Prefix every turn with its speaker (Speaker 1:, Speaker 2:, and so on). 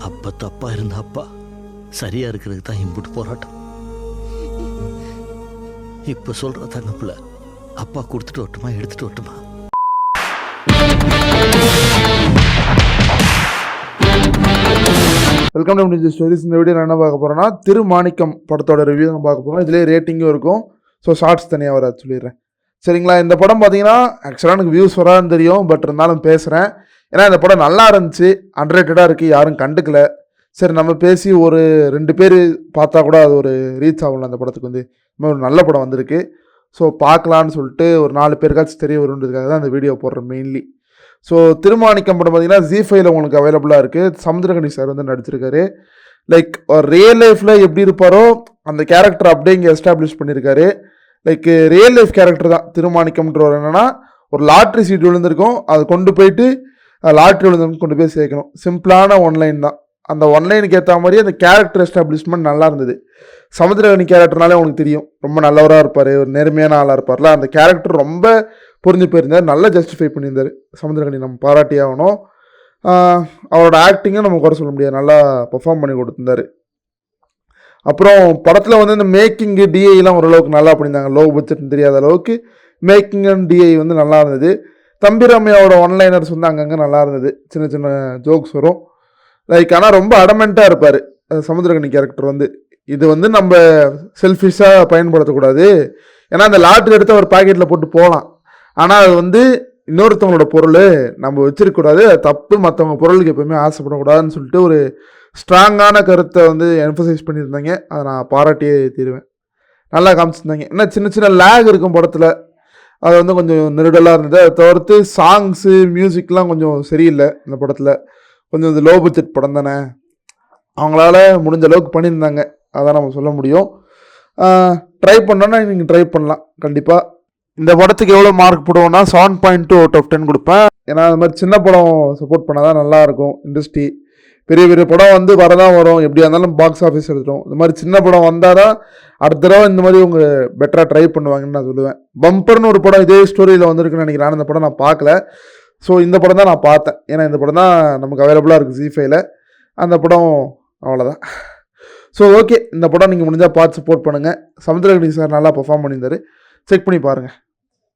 Speaker 1: அப்பா தப்பா இருந்த அப்பா சரியா இருக்கிறதுக்கு தான் இம்புட்டு போராட்டம். இப்ப சொல்ற தங்கப்புல அப்பா கொடுத்துட்டு வரட்டுமா எடுத்துட்டு வரட்டுமா?
Speaker 2: வெல்கம் டு நிஜ ஸ்டோரிஸ். இந்த வீடியோ நான் என்ன பார்க்க போகிறேன்னா, திருமாணிக்கம் படத்தோட ரிவ்யூ தான் பார்க்க போகிறோம். இதிலே ரேட்டிங்கும் இருக்கும். ஸோ ஷார்ட்ஸ் தனியாக வர சொல்லிடுறேன் சரிங்களா. இந்த படம் பார்த்தீங்கன்னா ஆக்சுவலாக எனக்கு வியூஸ் வரான்னு தெரியும், பட் இருந்தாலும் பேசுகிறேன். ஏன்னா இந்த படம் நல்லா இருந்துச்சு, அன்ரேட்டடாக இருக்குது, யாரும் கண்டுக்கல. சரி நம்ம பேசி ஒரு 2 பேர் பார்த்தா கூட அது ஒரு ரீச் ஆகல. அந்த படத்துக்கு வந்து இன்னும் ஒரு நல்ல படம் வந்திருக்கு. ஸோ பார்க்கலான்னு சொல்லிட்டு ஒரு 4 பேருக்காச்சும் தெரிய வருன்றதுக்காக தான் அந்த வீடியோ போடுறேன் மெயின்லி. ஸோ திருமாணிக்கம் படம் பார்த்தீங்கன்னா ZEE5 உங்களுக்கு அவைலபிளாக இருக்குது. சமுத்திரகனி சார் வந்து நடிச்சிருக்காரு. லைக் ஒரு ரியல் லைஃப்பில் எப்படி இருப்பாரோ அந்த கேரக்டர் அப்படியே இங்கே எஸ்டாப்ளிஷ் பண்ணியிருக்காரு. லைக் ரியல் லைஃப் கேரக்டர் தான் திருமாணிக்கம்ன்றவர். என்னென்னா ஒரு லாட்ரி சீட் விழுந்திருக்கும், அதை கொண்டு போயிட்டு லாட்ரி விழுந்தவங்க கொண்டு போய் சேர்க்கணும். சிம்பிளான ஒன்லைன் தான். அந்த ஒன்லைனுக்கு ஏற்ற மாதிரி அந்த கேரக்டர் எஸ்டாப்ளிஷ்மெண்ட் நல்லா இருந்தது. சமுத்திரகனி கேரக்டர்னாலே உங்களுக்கு தெரியும், ரொம்ப நல்லவராக இருப்பார், ஒரு நேர்மையான ஆளாக இருப்பார்ல. அந்த கேரக்டர் ரொம்ப புரிஞ்சு போயிருந்தார், நல்லா ஜஸ்டிஃபை பண்ணியிருந்தார் சமுத்திரகனி. நம்ம பாராட்டி ஆகணும். அவரோட ஆக்டிங்கும் நம்ம குறை சொல்ல முடியாது, நல்லா பெர்ஃபார்ம் பண்ணி கொடுத்துருந்தார். அப்புறம் படத்தில் வந்து இந்த மேக்கிங்கு டிஐலாம் ஓரளவுக்கு நல்லா பண்ணியிருந்தாங்க. லோ பட்ஜெட்னு தெரியாத அளவுக்கு மேக்கிங் அண்ட் டிஐ வந்து நல்லா இருந்தது. தம்பிராமையாவோட ஒன்லைனர்ஸ் வந்து அங்கங்கே நல்லா இருந்தது, சின்ன சின்ன ஜோக்ஸ் வரும். லைக் ஆனால் ரொம்ப அடமெண்ட்டாக இருப்பார் சமுத்திரகனி கேரக்டர் வந்து. இது வந்து நம்ம செல்ஃபிஷாக பயன்படுத்தக்கூடாது. ஏன்னா அந்த லாட்ரி எடுத்து ஒரு பாக்கெட்டில் போட்டு போகலாம், ஆனால் அது வந்து இன்னொருத்தவங்களோட பொருள், நம்ம வச்சிருக்கக்கூடாது, அது தப்பு, மற்றவங்க பொருளுக்கு எப்போயுமே ஆசைப்படக்கூடாதுன்னு சொல்லிட்டு ஒரு ஸ்ட்ராங்கான கருத்தை வந்து எம்ஃபசைஸ் பண்ணியிருந்தாங்க. அதை நான் பாராட்டியே தீருவேன். நல்லா காமிச்சிருந்தாங்க. ஏன்னா சின்ன சின்ன லேக் இருக்கும் படத்தில், அது வந்து கொஞ்சம் நெருடலாக இருந்தது. அதை தவிர்த்து சாங்ஸு மியூசிக்லாம் கொஞ்சம் சரியில்லை இந்த படத்தில். கொஞ்சம் இது லோ பட்ஜெட் படம் தானே, அவங்களால முடிஞ்ச அளவுக்கு பண்ணியிருந்தாங்க, அதான் நம்ம சொல்ல முடியும். ட்ரை பண்ணோன்னா நீங்கள் ட்ரை பண்ணலாம் கண்டிப்பாக. இந்த படத்துக்கு எவ்வளோ மார்க் போடுவோன்னா 7.2 out of 10 கொடுப்பேன். ஏன்னா அது மாதிரி சின்ன படம் சப்போர்ட் பண்ணால் தான் நல்லாயிருக்கும் இண்டஸ்ட்ரி. பெரிய பெரிய படம் வந்து வரதான் வரும், எப்படியா இருந்தாலும் பாக்ஸ் ஆஃபீஸ் எடுத்துடும். இந்த மாதிரி சின்ன படம் வந்தால் தான் அடுத்த தடவை இந்த மாதிரி உங்க பெட்டராக ட்ரை பண்ணுவாங்கன்னு நான் சொல்லுவேன். பம்பர்னு ஒரு படம் இதே ஸ்டோரியில் வந்திருக்குன்னு நினைக்கிறேன். இந்த படம் நான் பார்க்கல. ஸோ இந்த படம் தான் நான் பார்த்தேன், ஏன்னா இந்த படம் தான் நமக்கு அவைலபிளாக இருக்குது ZEE5. அந்த படம் அவ்வளோதான். ஸோ ஓகே, இந்த படம் நீங்கள் முடிஞ்சால் பார்த்து சப்போர்ட் பண்ணுங்கள். சமுத்திரகனி சார் நல்லா பெர்ஃபார்ம் பண்ணியிருந்தார், செக் பண்ணி பாருங்கள்.